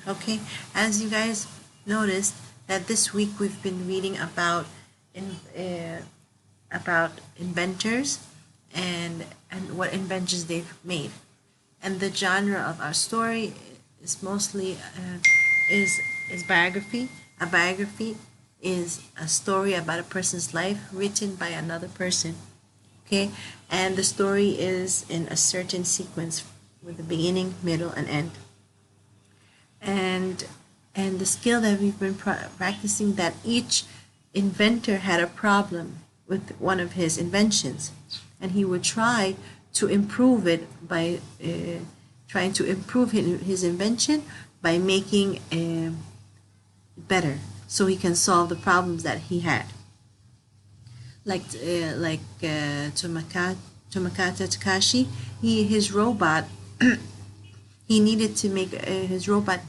Okay, as you guys noticed that this week we've been reading about inventors and what inventions they've made, and the genre of our story is mostly is biography. A biography is a story about a person's life written by another person. Okay, and the story is in a certain sequence with a beginning, middle, and end. and and the skill that we've been practicing, that each inventor had a problem with one of his inventions, and he would try to improve it by trying to improve his invention by making better, so he can solve the problems that he had. Tomakata Takashi, his robot, he needed to make his robot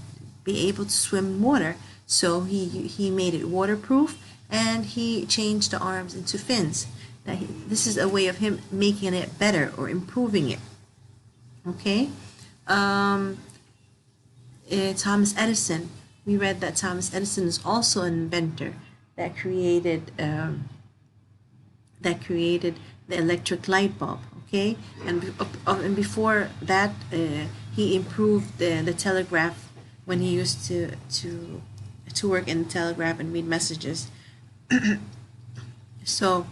be able to swim in water, so he made it waterproof, and he changed the arms into fins. This is a way of him making it better or improving it. Okay. Thomas Edison, we read that Thomas Edison is also an inventor that created the electric light bulb. Okay, and before that, he improved the telegraph when he used to work in the telegraph and read messages. so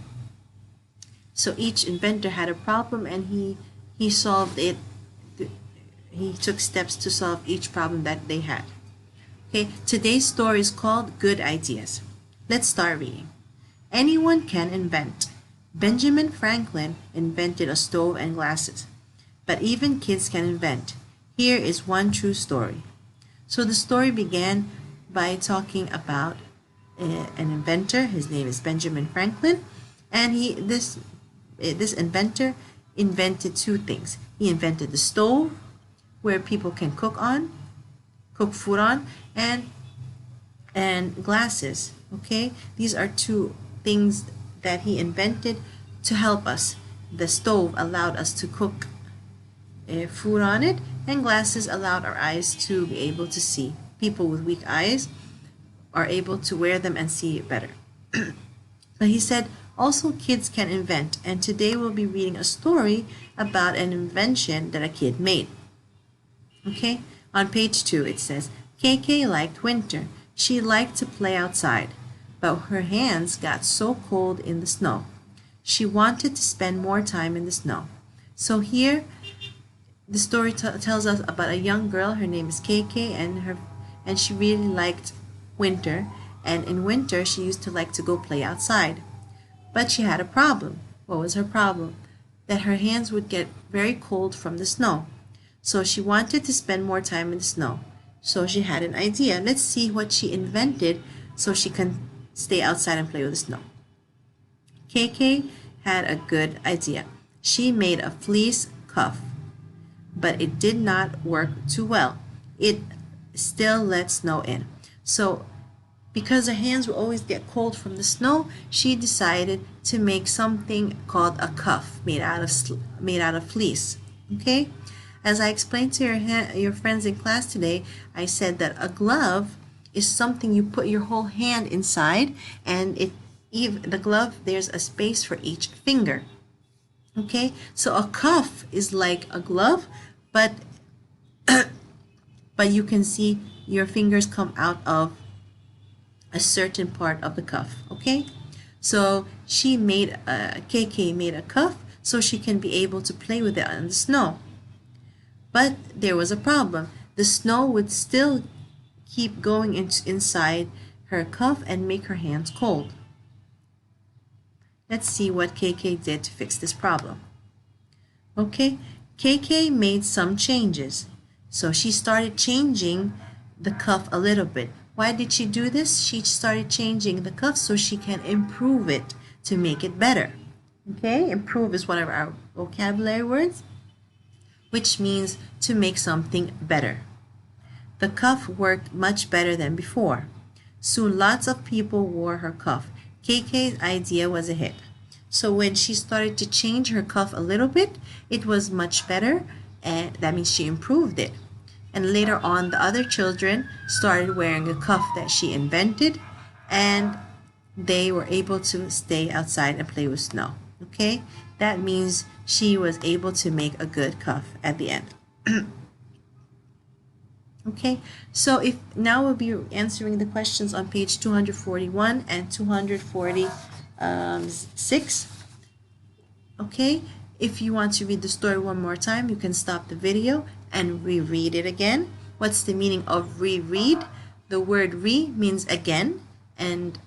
so each inventor had a problem, and he solved it. He took steps to solve each problem that they had. Okay, today's story is called Good Ideas. Let's start reading. Anyone can invent. Benjamin Franklin invented a stove and glasses. But even kids can invent. Here is one true story. So the story began by talking about an inventor. His name is Benjamin Franklin, and this inventor invented two things. He invented the stove, where people can cook food on, and glasses. Okay, these are two things that he invented to help us. The stove allowed us to cook food on it, and glasses allowed our eyes to be able to see. People with weak eyes are able to wear them and see it better. But he said also kids can invent, and today we'll be reading a story about an invention that a kid made. Okay, on page 2 it says, KK liked winter. She liked to play outside, but her hands got so cold in the snow. She wanted to spend more time in the snow. So here, the story tells us about a young girl. Her name is KK, and she really liked winter. And in winter, she used to like to go play outside. But she had a problem. What was her problem? That her hands would get very cold from the snow. So she wanted to spend more time in the snow. So she had an idea. Let's see what she invented so she can stay outside and play with the snow. KK had a good idea. She made a fleece cuff, but it did not work too well. It still let snow in. So because her hands would always get cold from the snow, she decided to make something called a cuff made out of fleece. Okay? As I explained to your friends in class today, I said that a glove is something you put your whole hand inside, and the glove, there's a space for each finger. Okay, so a cuff is like a glove, but but you can see your fingers come out of a certain part of the cuff. Okay, so KK made a cuff so she can be able to play with it on the snow. But there was a problem. The snow would still keep going inside her cuff and make her hands cold. Let's see what KK did to fix this problem. Okay, KK made some changes. So she started changing the cuff a little bit. Why did she do this? She started changing the cuff so she can improve it to make it better. Okay, improve is one of our vocabulary words, which means to make something better. The cuff worked much better than before. Soon lots of people wore her cuff. KK's idea was a hit. So when she started to change her cuff a little bit, it was much better, and that means she improved it. And later on, the other children started wearing a cuff that she invented, and they were able to stay outside and play with snow. Okay, that means she was able to make a good cuff at the end. Okay, so if now we'll be answering the questions on page 241 and 246. Okay, if you want to read the story one more time, you can stop the video and reread it again. What's the meaning of reread? The word re means again, and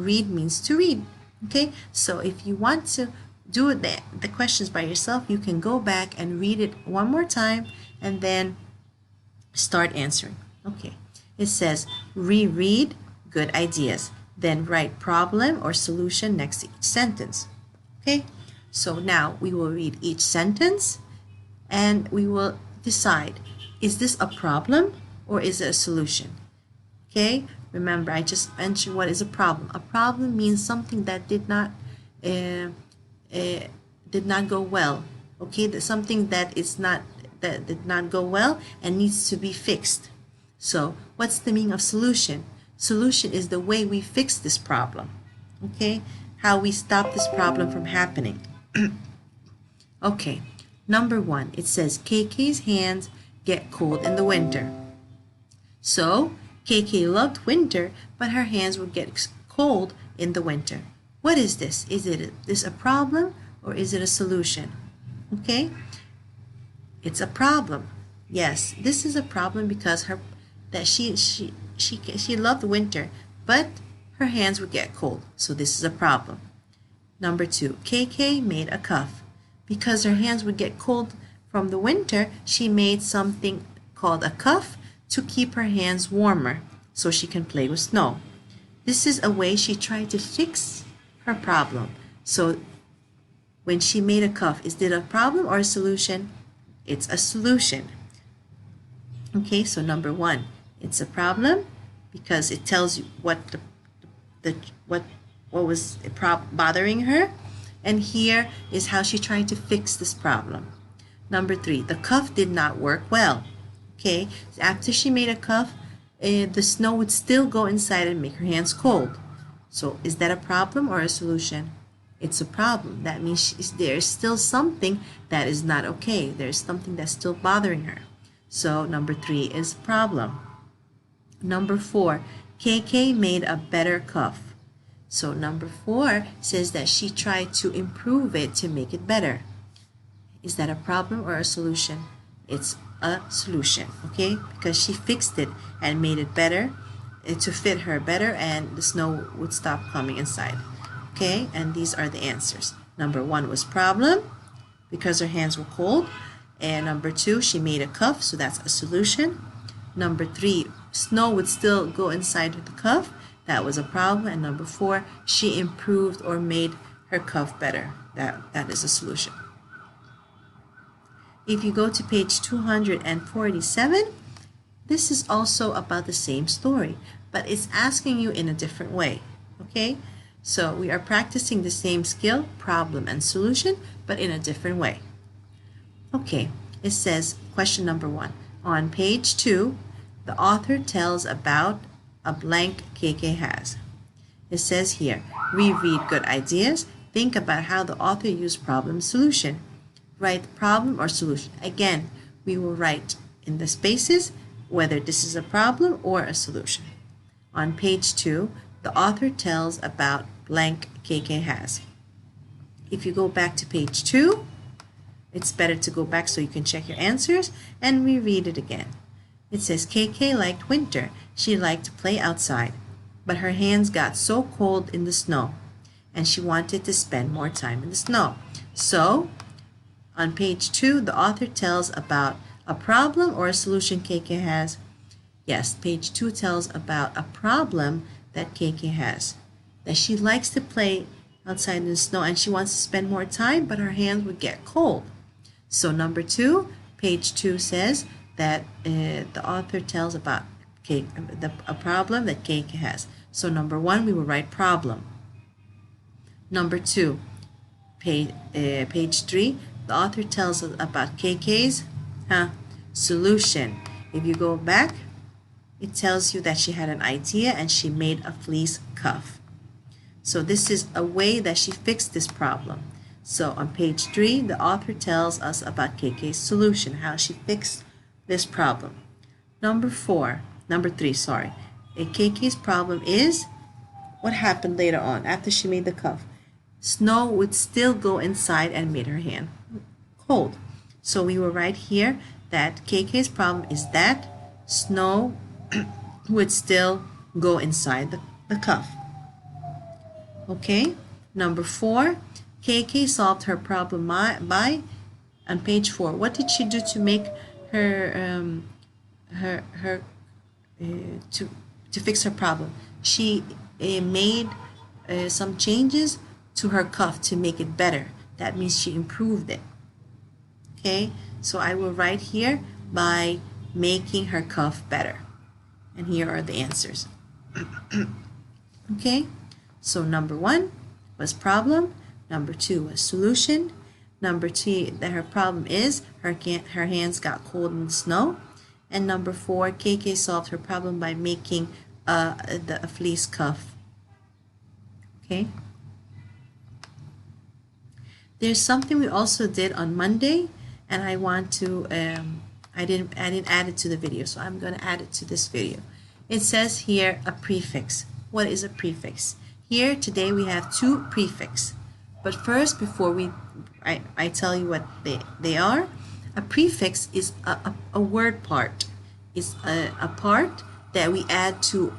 read means to read. Okay, so if you want to do the questions by yourself, you can go back and read it one more time and then start answering. Okay, it says reread good ideas, then write problem or solution next to each sentence. Okay, so now we will read each sentence and we will decide, is this a problem or is it a solution? Okay, remember I just mentioned what is a problem. A problem means something that did not go well. Okay, that something that did not go well and needs to be fixed. So what's the meaning of solution? Solution is the way we fix this problem. Okay, how we stop this problem from happening. Okay, number 1, it says KK's hands get cold in the winter. So KK loved winter, but her hands would get cold in the winter. What is this? Is this a problem or is it a solution? Okay, it's a problem. Yes, this is a problem because she loved winter, but her hands would get cold. So this is a problem. Number 2, KK made a cuff. Because her hands would get cold from the winter, she made something called a cuff to keep her hands warmer so she can play with snow. This is a way she tried to fix her problem. So when she made a cuff, is it a problem or a solution? It's a solution. Okay, so number 1, it's a problem because it tells you what was bothering her, and here is how she tried to fix this problem. Number 3, the cuff did not work well. Okay, after she made a cuff, the snow would still go inside and make her hands cold. So is that a problem or a solution? It's a problem. That means there's still something that is not okay. There's something that's still bothering her. So number 3 is problem. Number 4, KK made a better cuff. So number 4 says that she tried to improve it to make it better. Is that a problem or a solution? It's a solution, okay? Because she fixed it and made it better to fit her better, and the snow would stop coming inside. Okay, and these are the answers. Number 1 was problem because her hands were cold. And number 2, she made a cuff, so that's a solution. Number 3, snow would still go inside the cuff. That was a problem. And number 4, she improved or made her cuff better. That is a solution. If you go to page 247, this is also about the same story, but it's asking you in a different way. Okay, so we are practicing the same skill, problem and solution, but in a different way. Okay, it says, question number 1. On page 2, the author tells about a blank KK has. It says here, reread good ideas. Think about how the author used problem solution. Write problem or solution. Again, we will write in the spaces whether this is a problem or a solution. On page 2, the author tells about blank KK has. If you go back to page 2, it's better to go back so you can check your answers and reread it again. It says KK liked winter. She liked to play outside, but her hands got so cold in the snow and she wanted to spend more time in the snow. So on page 2, the author tells about a problem or a solution KK has. Yes, page 2 tells about a problem that KK has. That she likes to play outside in the snow and she wants to spend more time, but her hands would get cold. So number 2, page 2 says that the author tells about a problem that KK has. So number 1, we will write problem. Number 2, page 3, the author tells us about KK's solution. If you go back, it tells you that she had an idea and she made a fleece cuff. So this is a way that she fixed this problem. So on page 3, the author tells us about KK's solution, how she fixed this problem. Number 3, sorry. KK's problem is what happened later on after she made the cuff. Snow would still go inside and made her hand cold. So we will write here that KK's problem is that snow would still go inside the cuff. Okay, number 4, KK solved her problem by, on page 4, what did she do to make her, to fix her problem? She made some changes to her cuff to make it better. That means she improved it. Okay, so I will write here by making her cuff better. And here are the answers. Okay, so number 1 was problem. Number 2 was solution. Number 3, that her problem is her hands got cold in the snow. And number 4, KK solved her problem by making a fleece cuff. Okay. There's something we also did on Monday, and I want to I didn't add it to the video, so I'm going to add it to this video. It says here a prefix. What is a prefix? Here today we have 2 prefixes. But first, before I tell you what they are, a prefix is a word part. It's a part that we add to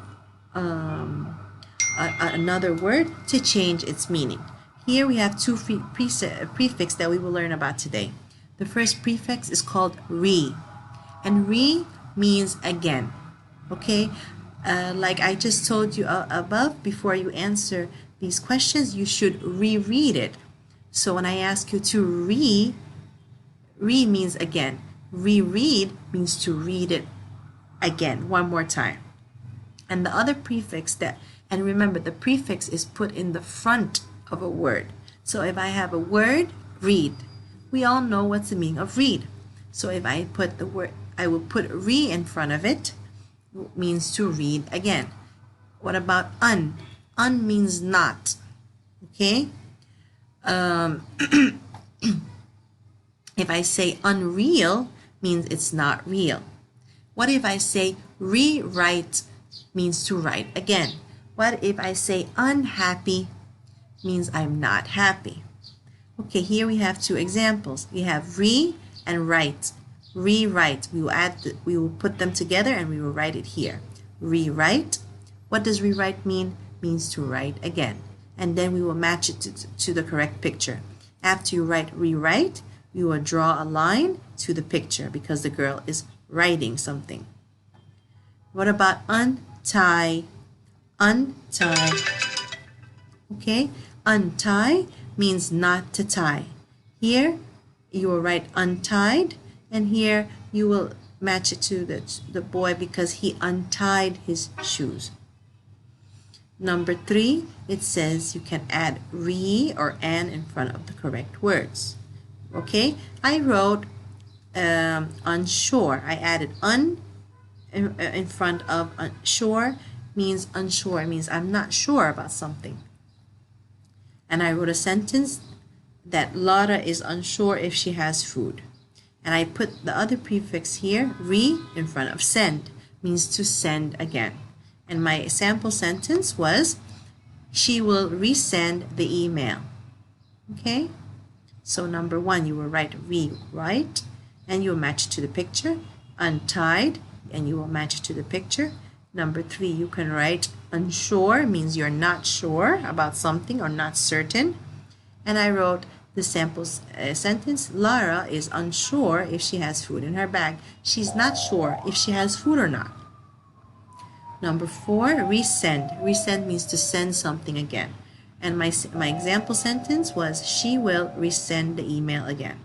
another word to change its meaning. Here we have 2 prefixes that we will learn about today. The first prefix is called re, and re means again. Okay, like I just told you above, before you answer these questions, you should reread it. So when I ask you to re means again. Reread means to read it again, one more time. And the other prefix and remember, the prefix is put in the front of a word. So if I have a word, read, we all know what's the meaning of read. So if I put the word, I will put re in front of it, means to read again. What about un? Un means not. Okay? If I say unreal, means it's not real. What if I say rewrite, means to write again? What if I say unhappy, means I'm not happy? Okay, here we have 2 examples. We have re and write. Rewrite. We will put them together and we will write it here. Rewrite. What does rewrite mean? Means to write again. And then we will match it to the correct picture. After you write rewrite, we will draw a line to the picture because the girl is writing something. What about untie? Untie. Okay, untie means not to tie. Here you will write untied, and here you will match it to the boy because he untied his shoes. Number 3, it says you can add re or an in front of the correct words. Okay, I wrote unsure. I added un in front of sure, means unsure, means I'm not sure about something. And I wrote a sentence that Laura is unsure if she has food. And I put the other prefix here, re, in front of send, means to send again. And my sample sentence was, she will resend the email. Okay? So number 1, you will write rewrite, and you will match it to the picture. Untied, and you will match it to the picture. Number 3, you can write unsure, means you're not sure about something or not certain. And I wrote the sample sentence, Lara is unsure if she has food in her bag. She's not sure if she has food or not. Number 4, resend. Resend means to send something again. And my example sentence was, she will resend the email again.